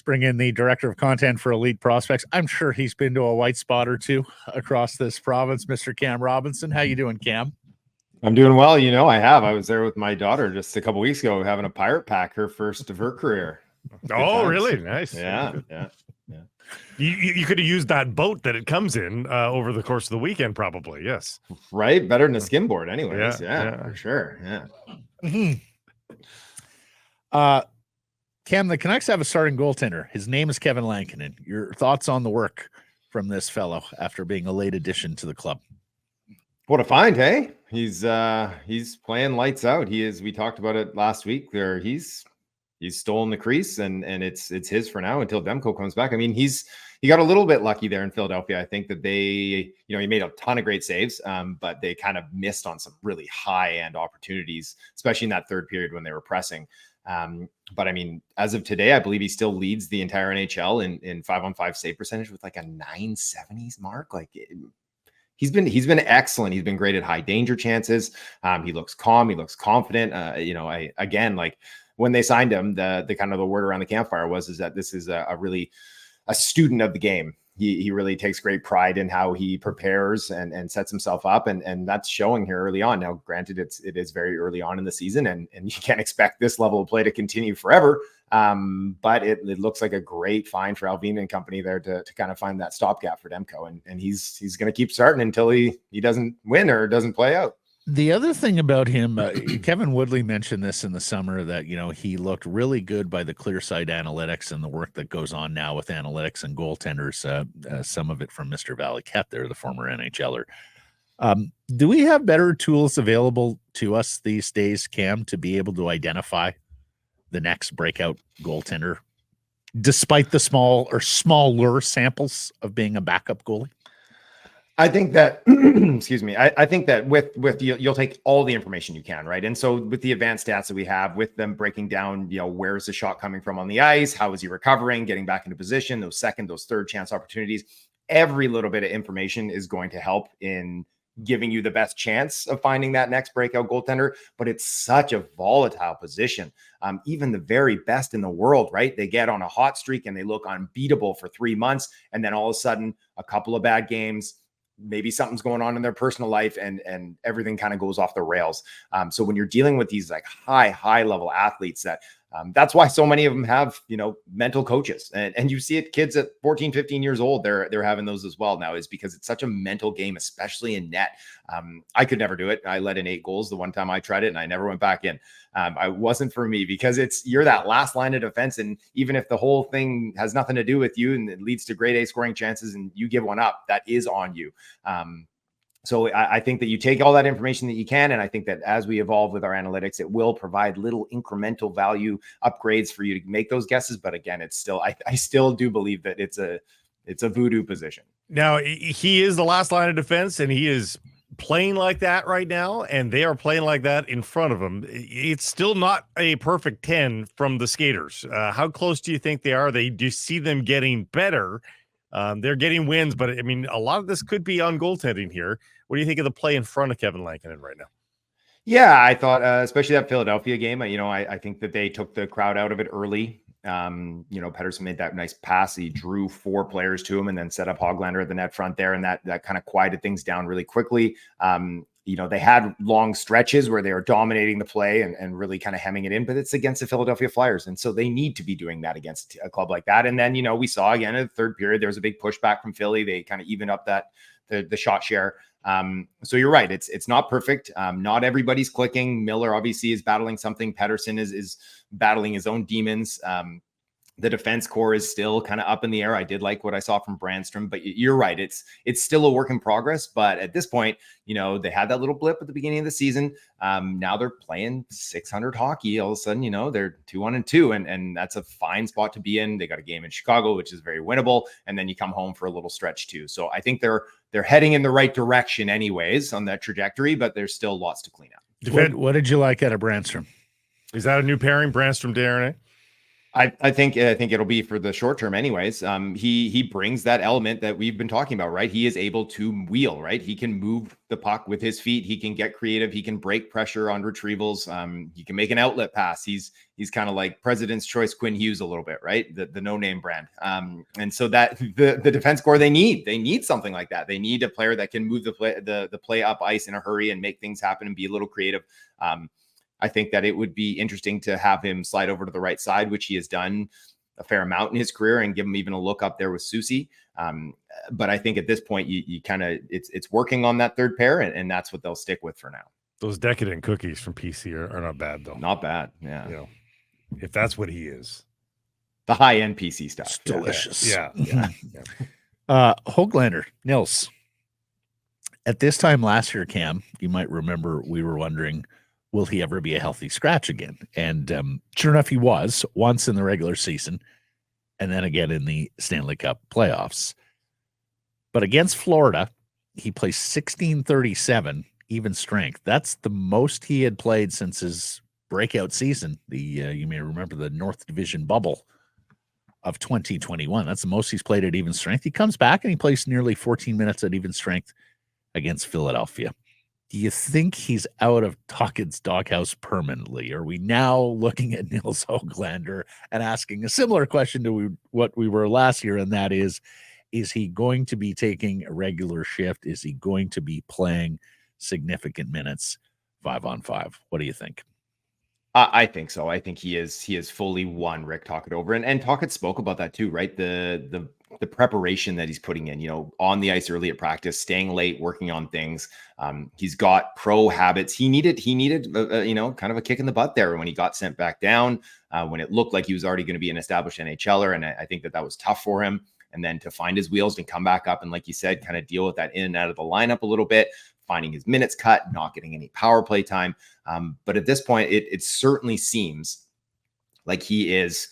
bring in the director of content for Elite Prospects. I'm sure he's been to a white spot or two across this province, Mr. Cam Robinson. How you doing, Cam? I'm doing well. I have. I was there with my daughter just a couple weeks ago having a pirate pack, her first of her career. Oh, really? Nice. Yeah. You could have used that boat that it comes in over the course of the weekend, probably. Yes. Right. Better than a skimboard anyways. Yeah, for sure. Yeah. Mm-hmm. Cam, the Canucks have a starting goaltender. His name is Kevin Lankinen. Your thoughts on the work from this fellow after being a late addition to the club? What a find, hey? He's playing lights out. He is. We talked about it last week. He's stolen the crease, and it's his for now until Demko comes back. I mean, he got a little bit lucky there in Philadelphia. I think that he made a ton of great saves, but they kind of missed on some really high end opportunities, especially in that third period when they were pressing. But I mean, as of today, I believe he still leads the entire NHL in 5-on-5 save percentage with like a 970s mark. Like he's been excellent. He's been great at high danger chances. He looks calm. He looks confident. When they signed him, the kind of the word around the campfire is that this is a student of the game. He really takes great pride in how he prepares and sets himself up, and that's showing here early on. Now, granted, it is very early on in the season, and you can't expect this level of play to continue forever. But it looks like a great find for Alvin and company there to kind of find that stopgap for Demko, and he's going to keep starting until he doesn't win or doesn't play out. The other thing about him, Kevin Woodley mentioned this in the summer that, he looked really good by the Clearsight analytics and the work that goes on now with analytics and goaltenders, some of it from Mr. Valiquette there, the former NHLer. Do we have better tools available to us these days, Cam, to be able to identify the next breakout goaltender, despite the smaller samples of being a backup goalie? I think that, excuse me, I think that with you'll take all the information you can, right? And so with the advanced stats that we have, with them breaking down, where's the shot coming from on the ice? How is he recovering, getting back into position, those second, those third chance opportunities, every little bit of information is going to help in giving you the best chance of finding that next breakout goaltender. But it's such a volatile position. Even the very best in the world, right? They get on a hot streak and they look unbeatable for 3 months. And then all of a sudden, a couple of bad games, maybe something's going on in their personal life and everything kind of goes off the rails. So when you're dealing with these like high level athletes, that's why so many of them have, mental coaches, and you see it, kids at 14, 15 years old, they're having those as well now, is because it's such a mental game, especially in net. I could never do it. I let in 8 goals the one time I tried it and I never went back in. I wasn't for me, because you're that last line of defense. And even if the whole thing has nothing to do with you and it leads to grade A scoring chances and you give one up, that is on you. So I think that you take all that information that you can. And I think that as we evolve with our analytics, it will provide little incremental value upgrades for you to make those guesses. But again, it's still, I still do believe that it's a voodoo position. Now, he is the last line of defense, and he is playing like that right now, and they are playing like that in front of him. It's still not a perfect 10 from the skaters. How close do you think they are? Do you see them getting better? They're getting wins, but I mean, a lot of this could be on goaltending here. What do you think of the play in front of Kevin Lankinen right now? Yeah, I thought, especially that Philadelphia game, I think that they took the crowd out of it early. Pettersson made that nice pass. He drew 4 players to him and then set up Höglander at the net front there. And that kind of quieted things down really quickly. They had long stretches where they were dominating the play and really kind of hemming it in, but it's against the Philadelphia Flyers. And so they need to be doing that against a club like that. And then, we saw again in the third period, there was a big pushback from Philly. They kind of evened up the shot share. So you're right. It's not perfect. Not everybody's clicking. Miller obviously is battling something. Pettersson is battling his own demons. The defense core is still kind of up in the air. I did like what I saw from Brandstrom, but you're right. It's still a work in progress. But at this point, they had that little blip at the beginning of the season. Now they're playing 600 hockey. All of a sudden, they're 2-2, and that's a fine spot to be in. They got a game in Chicago, which is very winnable, and then you come home for a little stretch too. So I think they're heading in the right direction, anyways, on that trajectory. But there's still lots to clean up. What did you like out of Brandstrom? Is that a new pairing, Brandstrom Darren? I think it'll be for the short term anyways. He brings that element that we've been talking about, right? He is able to wheel, right? He can move the puck with his feet. He can get creative. He can break pressure on retrievals. He can make an outlet pass. He's kind of like President's Choice Quinn Hughes a little bit, right? The no name brand. And so that the defense core they need something like that. They need a player that can move the play up ice in a hurry and make things happen and be a little creative. I think that it would be interesting to have him slide over to the right side, which he has done a fair amount in his career, and give him even a look up there with Susie. But I think at this point, you kind of it's working on that third pair, and that's what they'll stick with for now. Those decadent cookies from PC are not bad though. Not bad, yeah. You know, if that's what he is, the high end PC stuff, it's delicious. Yeah. Höglander, Nils. At this time last year, Cam, you might remember we were wondering, will he ever be a healthy scratch again? And sure enough, he was once in the regular season and then again in the Stanley Cup playoffs. But against Florida, he placed 1637 even strength. That's the most he had played since his breakout season. You may remember the North Division bubble of 2021. That's the most he's played at even strength. He comes back and he plays nearly 14 minutes at even strength against Philadelphia. Do you think he's out of Tocchet's doghouse permanently? Are we now looking at Nils Hoglander and asking a similar question to what we were last year? And that is he going to be taking a regular shift? Is he going to be playing significant minutes 5-on-5? What do you think? I think so. I think he is fully won Rick Tocchet over. And Tocchet spoke about that too, right? The preparation that he's putting in, on the ice early at practice, staying late, working on things. He's got pro habits. He needed, kind of a kick in the butt there when he got sent back down, when it looked like he was already going to be an established NHLer. And I think that was tough for him. And then to find his wheels and come back up and, like you said, kind of deal with that in and out of the lineup a little bit, finding his minutes cut, not getting any power play time. But at this point, it certainly seems like he is,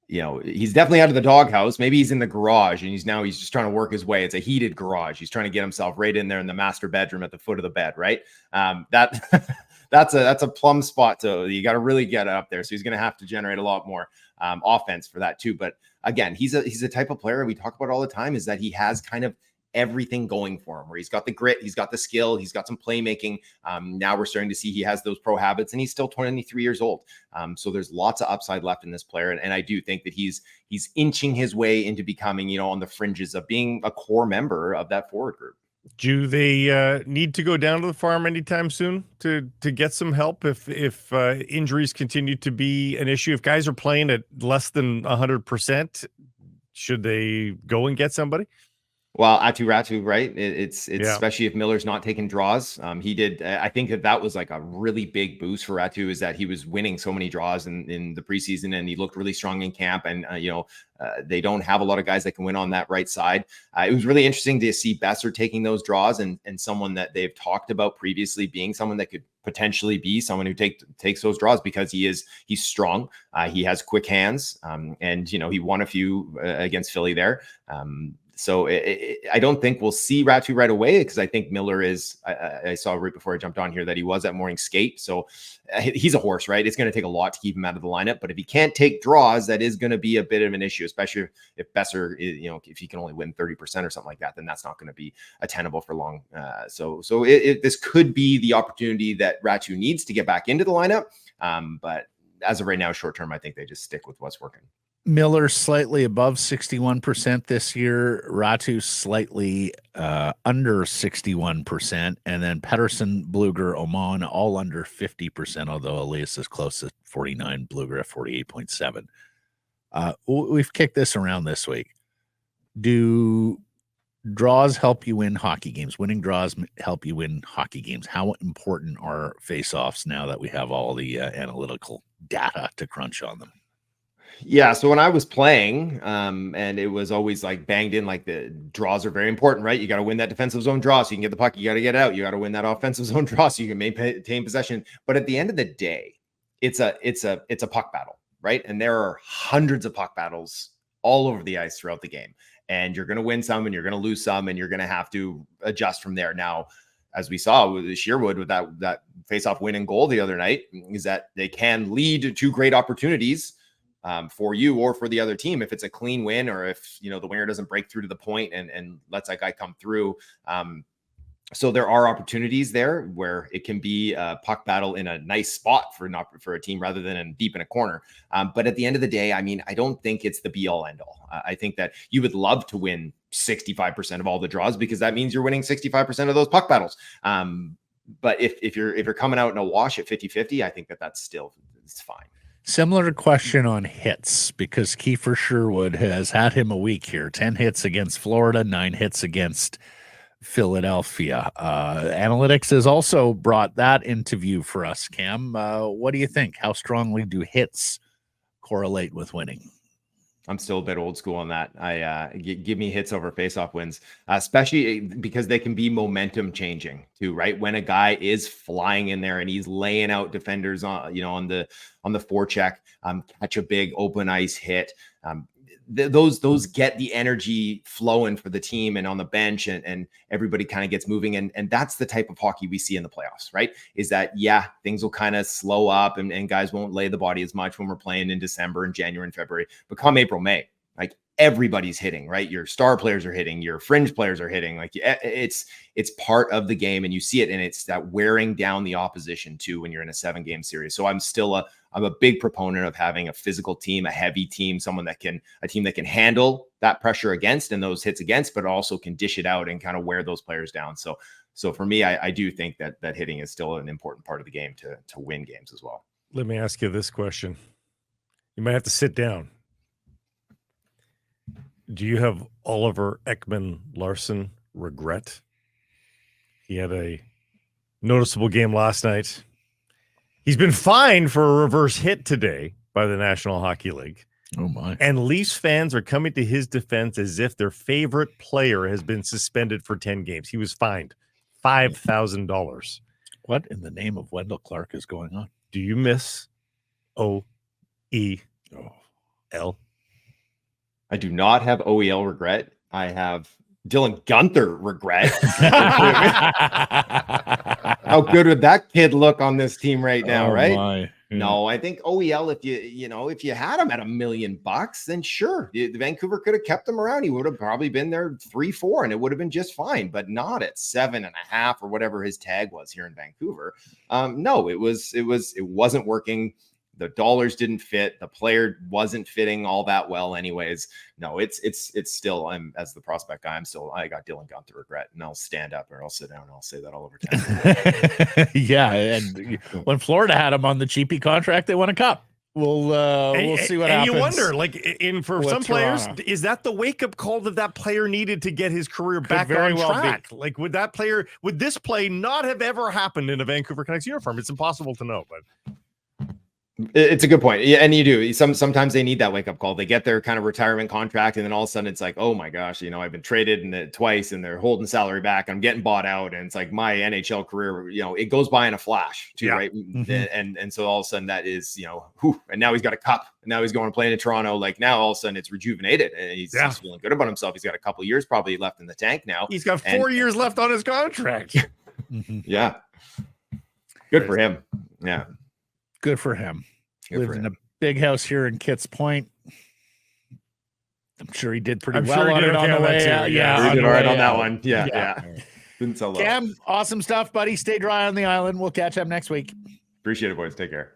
he's definitely out of the doghouse. Maybe he's in the garage and he's just trying to work his way. It's a heated garage. He's trying to get himself right in there in the master bedroom at the foot of the bed, right? That's a plum spot. So you got to really get up there. So he's going to have to generate a lot more offense for that too. But again, he's a type of player we talk about all the time, is that he has kind of everything going for him, where he's got the grit, he's got the skill, he's got some playmaking. Now we're starting to see he has those pro habits, and he's still 23 years old. So there's lots of upside left in this player. And I do think that he's inching his way into becoming, on the fringes of being a core member of that forward group. Do they need to go down to the farm anytime soon to get some help if injuries continue to be an issue? If guys are playing at less than 100%, should they go and get somebody? Well, Ratu, right? It's especially if Miller's not taking draws. He did. I think that was like a really big boost for Ratu, is that he was winning so many draws in the preseason, and he looked really strong in camp. And they don't have a lot of guys that can win on that right side. It was really interesting to see Besser taking those draws, and someone that they've talked about previously being someone that could potentially be someone who takes those draws, because he's strong. He has quick hands, and he won a few against Philly there. So I don't think we'll see Ratu right away, because I think Miller is, I saw right before I jumped on here that he was at morning skate. So he's a horse, right? It's going to take a lot to keep him out of the lineup. But if he can't take draws, that is going to be a bit of an issue, especially if Besser, if he can only win 30% or something like that, then that's not going to be attainable for long. So this could be the opportunity that Ratu needs to get back into the lineup. But as of right now, short term, I think they just stick with what's working. Miller slightly above 61% this year. Ratu slightly under 61%. And then Pettersson, Bluger, Oman all under 50%, although Elias is close to 49, Bluger at 48.7. We've kicked this around this week. Do draws help you win hockey games? Winning draws help you win hockey games? How important are faceoffs now that we have all the analytical data to crunch on them? Yeah. So when I was playing, and it was always like banged in, like the draws are very important, right? You got to win that defensive zone draw so you can get the puck. You got to get out. You got to win that offensive zone draw so you can maintain possession. But at the end of the day, it's a puck battle, right? And there are hundreds of puck battles all over the ice throughout the game. And you're going to win some and you're going to lose some, and you're going to have to adjust from there. Now, as we saw with Sherwood with that face-off win and goal the other night, is that they can lead to great opportunities for you or for the other team if it's a clean win, or if, you know, the winger doesn't break through to the point and lets that guy come through. So there are opportunities there where it can be a puck battle in a nice spot for a team rather than deep in a corner. But at the end of the day, I mean, I don't think it's the be all end all. I think that you would love to win 65% of all the draws, because that means you're winning 65% of those puck battles. But if you're coming out in a wash at 50-50, I think it's fine. Similar question on hits, because Kiefer Sherwood has had him a week here. 10 hits against Florida, 9 hits against Philadelphia. Analytics has also brought that into view for us, Cam. What do you think? How strongly do hits correlate with winning? I'm still a bit old school on that. Give me hits over faceoff wins, especially because they can be momentum changing too, right? When a guy is flying in there and he's laying out defenders on the forecheck, catch a big open ice hit. Those get the energy flowing for the team and on the bench, and everybody kind of gets moving. And that's the type of hockey we see in the playoffs, right? Is that, yeah, things will kind of slow up and guys won't lay the body as much when we're playing in December and January and February. But come April, May, like everybody's hitting, right? Your star players are hitting, your fringe players are hitting. Like it's part of the game, and you see it, and it's that wearing down the opposition too when you're in a 7-game series. So I'm a big proponent of having a physical team, a heavy team, a team that can handle that pressure against and those hits against, but also can dish it out and kind of wear those players down. So for me, I do think that hitting is still an important part of the game to win games as well. Let me ask you this question. You might have to sit down. Do you have Oliver Ekman-Larsson regret? He had a noticeable game last night. He's been fined for a reverse hit today by the National Hockey League. Oh, my. And Leafs fans are coming to his defense as if their favorite player has been suspended for 10 games. He was fined $5,000. What in the name of Wendell Clark is going on? Do you miss OEL? I do not have OEL regret. I have Dylan Guenther regret. How good would that kid look on this team right now, right? My. Yeah. No, I think OEL, if you had him at $1 million, then sure, the Vancouver could have kept him around. He would have probably been there 3-4, and it would have been just fine. But not at 7.5 or whatever his tag was here in Vancouver. No, it wasn't working. The dollars didn't fit. The player wasn't fitting all that well anyways. No, it's still, as the prospect guy, I got Dylan Guenther regret, and I'll stand up or I'll sit down and I'll say that all over town. Yeah. And when Florida had him on the cheapy contract, they won a cup. We'll see what happens. And you wonder, like, for some players, Toronto. is that the wake-up call that player needed to get his career back on track? Like, would this play not have ever happened in a Vancouver Canucks uniform? It's impossible to know, but it's a good point. Yeah, and you do. Sometimes they need that wake up call. They get their kind of retirement contract, and then all of a sudden it's like, oh my gosh, I've been traded twice, and they're holding salary back. I'm getting bought out, and it's like my NHL career, it goes by in a flash, too, right? Mm-hmm. And so all of a sudden that is, and now he's got a cup, and now he's going to play in Toronto. Like now all of a sudden it's rejuvenated, and he's feeling good about himself. He's got a couple of years probably left in the tank now. He's got 4 years left on his contract. Yeah, good for him. Yeah. Good for him. Lived in a big house here in Kitts Point. I'm sure he did pretty well on it on the way out. Yeah, he did all right on that one. Yeah. Didn't sell low. Cam, awesome stuff, buddy. Stay dry on the island. We'll catch up next week. Appreciate it, boys. Take care.